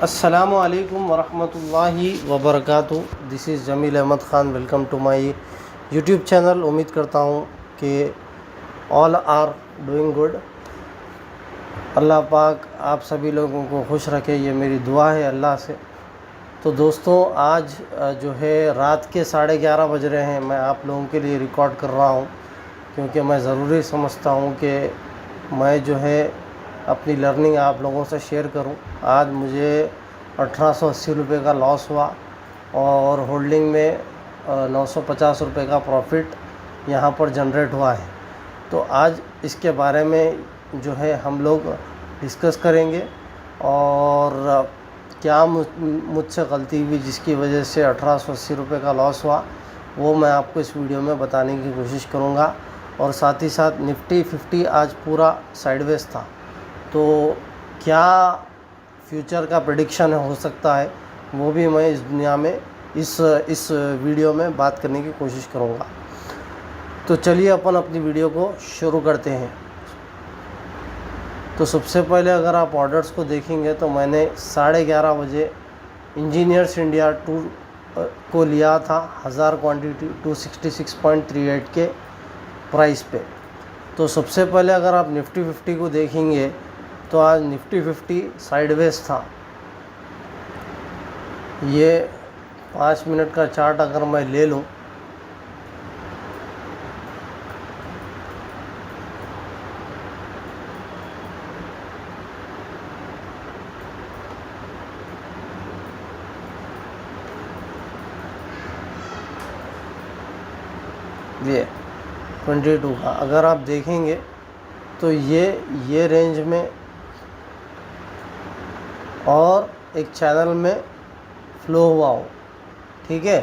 अस्सलामु अलैकुम वरहमतुल्लाहि वबरकातुहू। This is Jameel Ahmed Khan. Welcome to my YouTube channel. उम्मीद करता हूँ कि all are doing good. Allah पाक आप सभी लोगों को खुश रखे, ये मेरी दुआ है अल्लाह से। तो दोस्तों, आज जो है रात के 11:30 बज रहे हैं। मैं आप लोगों के लिए रिकॉर्ड कर रहा हूँ क्योंकि मैं ज़रूरी समझता हूँ कि मैं जो है अपनी लर्निंग आप लोगों से शेयर करूं। आज मुझे 1880 रुपये का लॉस हुआ और होल्डिंग में 950 रुपये का प्रॉफिट यहाँ पर जनरेट हुआ है। तो आज इसके बारे में जो है हम लोग डिस्कस करेंगे और क्या मुझसे गलती हुई जिसकी वजह से 1880 रुपये का लॉस हुआ, वो मैं आपको इस वीडियो में बताने की कोशिश करूँगा। और साथ ही साथ निफ्टी 50 आज पूरा साइडवेज था, तो क्या फ्यूचर का प्रेडिक्शन हो सकता है वो भी मैं इस दुनिया में इस वीडियो में बात करने की कोशिश करूँगा। तो चलिए अपन अपनी वीडियो को शुरू करते हैं। तो सबसे पहले अगर आप ऑर्डर्स को देखेंगे तो मैंने 11:30 बजे इंजीनियर्स इंडिया टूर को लिया था 1000 क्वांटिटी 266.38 के प्राइस पे। तो सबसे पहले अगर आप निफ्टी 50 को देखेंगे तो आज निफ्टी 50 साइडवेज था। ये 5 मिनट का चार्ट अगर मैं ले लूँ ये 22 का अगर आप देखेंगे तो ये रेंज में और एक चैनल में फ़्लो हुआ हो, ठीक है।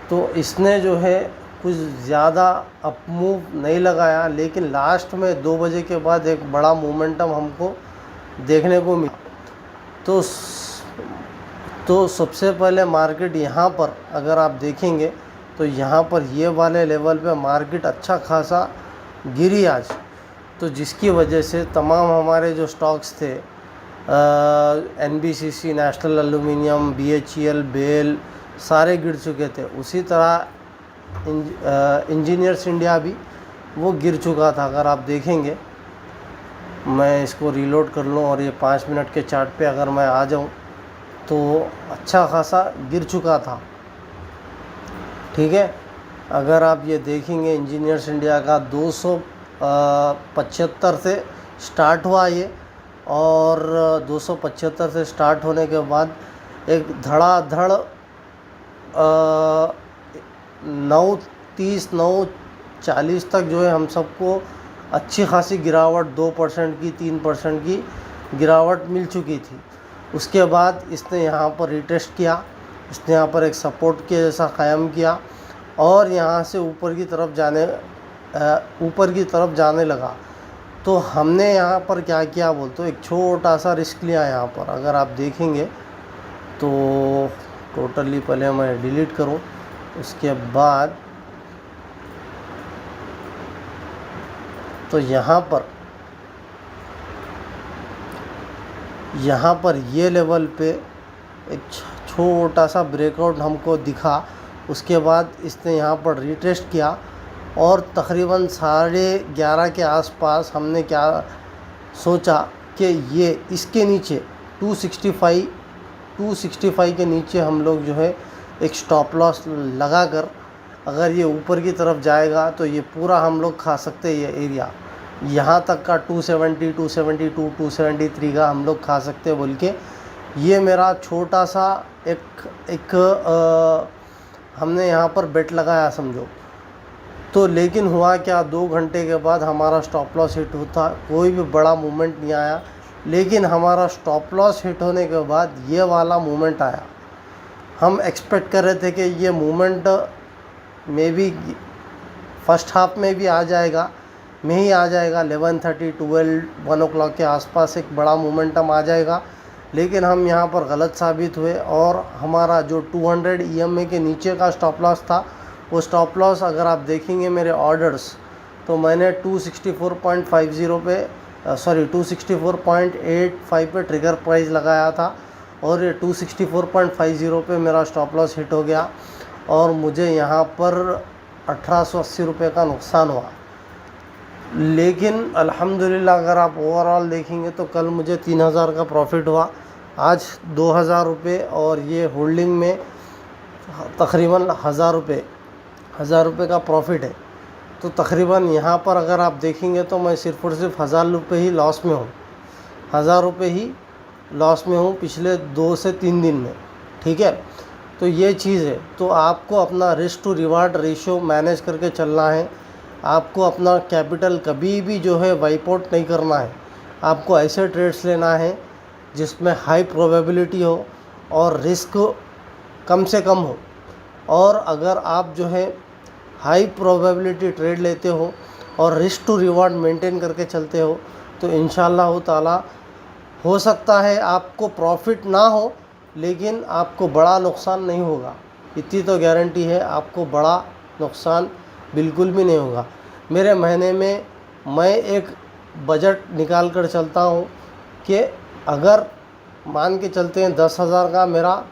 तो इसने जो है कुछ ज़्यादा अप मूव नहीं लगाया, लेकिन लास्ट में 2 बजे के बाद एक बड़ा मोमेंटम हमको देखने को मिला। तो सबसे पहले मार्केट यहाँ पर अगर आप देखेंगे तो यहाँ पर ये वाले लेवल पे मार्केट अच्छा खासा गिरी आज, तो जिसकी वजह से तमाम हमारे जो स्टॉक्स थे NBCC, national aluminium, BHEL, BEL सारे गिर चुके थे। उसी तरह इंजीनियर्स इंडिया भी वो गिर चुका था। अगर आप देखेंगे, मैं इसको रीलोड कर लूँ और ये 5 मिनट के चार्ट पे अगर मैं आ जाऊँ तो अच्छा खासा गिर चुका था, ठीक है। अगर आप ये देखेंगे इंजीनियर्स इंडिया का 275 से स्टार्ट हुआ ये, और 275 से स्टार्ट होने के बाद एक धड़ाधड़ 9:30 9:40 तक जो है हम सबको अच्छी खासी गिरावट 2% की 3% की गिरावट मिल चुकी थी। उसके बाद इसने यहाँ पर रिटेस्ट किया, इसने यहाँ पर एक सपोर्ट के जैसा कायम किया और यहाँ से ऊपर की तरफ जाने लगा। तो हमने यहाँ पर क्या किया बोलते, एक छोटा सा रिस्क लिया यहाँ पर। अगर आप देखेंगे तो टोटली पहले मैं डिलीट करूँ, उसके बाद तो यहाँ पर ये लेवल पे एक छोटा सा ब्रेकआउट हमको दिखा। उसके बाद इसने यहाँ पर रिटेस्ट किया और तकरीबन 11:30 के आसपास हमने क्या सोचा कि ये इसके नीचे 265 के नीचे हम लोग जो है एक स्टॉप लॉस लगाकर अगर ये ऊपर की तरफ जाएगा तो ये पूरा हम लोग खा सकते हैं। ये एरिया यहाँ तक का 270, 272, 273 का हम लोग खा सकते हैं बोल के ये मेरा छोटा सा एक हमने यहाँ पर बेट लगाया समझो। तो लेकिन हुआ क्या, 2 घंटे के बाद हमारा स्टॉप लॉस हिट होता, कोई भी बड़ा मूवमेंट नहीं आया, लेकिन हमारा स्टॉप लॉस हिट होने के बाद ये वाला मूवमेंट आया। हम एक्सपेक्ट कर रहे थे कि ये movement may be first half में भी आ जाएगा, 11:30, 12, 1 o'clock के आसपास एक बड़ा मोमेंटम आ जाएगा, लेकिन हम यहाँ पर गलत साबित हुए और हमारा जो 200 EMA के नीचे का स्टॉप लॉस था, वो स्टॉप लॉस अगर आप देखेंगे मेरे ऑर्डर्स तो मैंने 264.85 पे 264.85 पे ट्रिगर प्राइस लगाया था और ये 264.50 पे मेरा स्टॉप लॉस हिट हो गया और मुझे यहाँ पर 1880 रुपये का नुकसान हुआ। लेकिन अल्हम्दुलिल्लाह अगर आप ओवरऑल देखेंगे तो कल मुझे 3000 का प्रॉफिट हुआ, आज 2000 रुपये, और ये होल्डिंग में तकरीबन 1000 रुपये का प्रॉफिट है। तो तकरीबन यहाँ पर अगर आप देखेंगे तो मैं सिर्फ़ और सिर्फ 1000 रुपये ही लॉस में हूँ, 1000 रुपये ही लॉस में हूँ पिछले 2 से 3 दिन में। ठीक है, तो ये चीज़ है। तो आपको अपना risk to reward ratio manage करके चलना है। आपको अपना कैपिटल कभी भी जो है वाइप आउट नहीं करना है। आपको ऐसे ट्रेड्स लेना है जिसमें हाई प्रोबेबिलिटी हो और रिस्क कम से कम हो। और अगर आप जो है हाई प्रोबेबिलिटी ट्रेड लेते हो और रिस्क टू रिवार्ड मेंटेन करके चलते हो तो इंशाअल्लाह ताला हो सकता है आपको प्रॉफिट ना हो, लेकिन आपको बड़ा नुकसान नहीं होगा। इतनी तो गारंटी है, आपको बड़ा नुकसान बिल्कुल भी नहीं होगा। मेरे महीने में मैं एक बजट निकाल कर चलता हूँ कि अगर मान के चलते हैं 10,000 का मेरा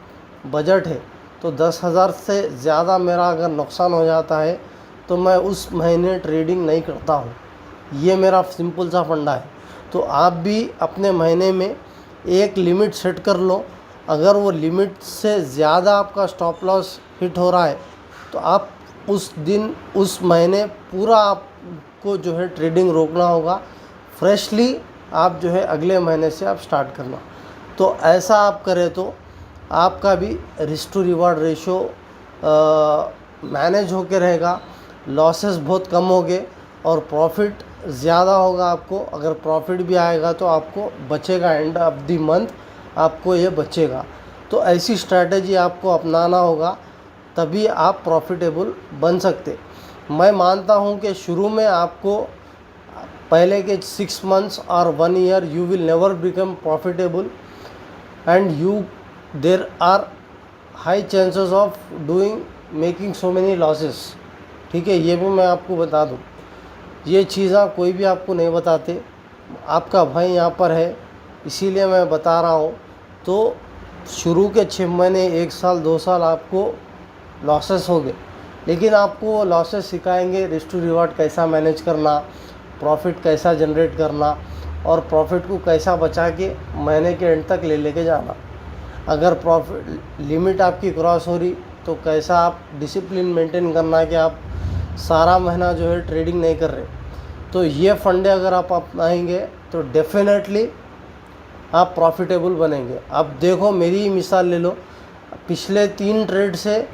बजट है तो 10,000 से ज़्यादा मेरा अगर नुकसान हो जाता है तो मैं उस महीने ट्रेडिंग नहीं करता हूँ। ये मेरा सिंपल सा फंडा है। तो आप भी अपने महीने में एक लिमिट सेट कर लो। अगर वो लिमिट से ज़्यादा आपका स्टॉप लॉस हिट हो रहा है तो आप उस दिन उस महीने पूरा आपको जो है ट्रेडिंग रोकना होगा। फ्रेशली आप जो है अगले महीने से आप स्टार्ट करना। तो ऐसा आप करें तो आपका भी risk to reward ratio manage होके रहेगा, लॉसेस बहुत कम होंगे और प्रॉफिट ज़्यादा होगा आपको। अगर प्रॉफिट भी आएगा तो आपको बचेगा, एंड ऑफ द मंथ आपको ये बचेगा। तो ऐसी स्ट्रैटेजी आपको अपनाना होगा, तभी आप प्रॉफिटेबल बन सकते। मैं मानता हूँ कि शुरू में आपको पहले के 6 months और 1 year you will never become profitable and there are high chances of doing making so many losses. ठीक है, ये भी मैं आपको बता दूँ। ये चीज़ें कोई भी आपको नहीं बताते, आपका भाई यहाँ पर है इसीलिए मैं बता रहा हूँ। तो शुरू के 6 महीने, 1 साल, 2 साल आपको लॉसेस हो गए, लेकिन आपको वो लॉसेस सिखाएंगे रिस्क टू रिवार्ड कैसा मैनेज करना, प्रॉफिट कैसा जनरेट करना और प्रॉफिट को कैसा बचा के महीने के एंड तक ले लेके जाना। अगर प्रॉफिट लिमिट आपकी क्रॉस हो रही तो कैसा आप डिसिप्लिन मेंटेन करना है कि आप सारा महीना जो है ट्रेडिंग नहीं कर रहे। तो ये फंडे अगर आप अपनाएंगे तो डेफिनेटली आप प्रॉफिटेबल बनेंगे। अब देखो मेरी ही मिसाल ले लो, पिछले 3 ट्रेड से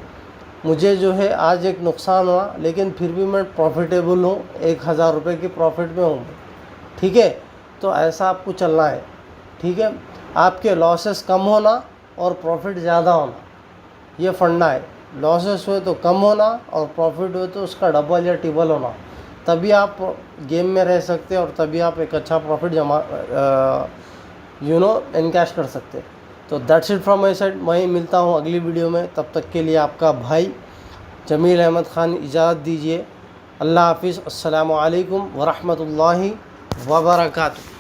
मुझे जो है आज एक नुकसान हुआ, लेकिन फिर भी मैं प्रॉफिटेबल हूँ, 1000 रुपये की प्रॉफिट में हूँ। ठीक है, तो ऐसा आपको चलना है। ठीक है, आपके लॉसेस कम होना और प्रॉफिट ज़्यादा होना, ये फंडा है। लॉसेस हुए तो कम होना और प्रॉफिट हुए तो उसका डबल या ट्रिपल होना, तभी आप गेम में रह सकते हैं और तभी आप एक अच्छा प्रॉफिट जमा इनकैश कर सकते हैं। तो that's it from my side. मैं मिलता हूँ अगली वीडियो में, तब तक के लिए आपका भाई जमील अहमद ख़ान इजाज़त दीजिए। अल्लाह हाफिज़। अस्सलामु अलैकुम वरहमतुल्लाहि वबरकातुहू।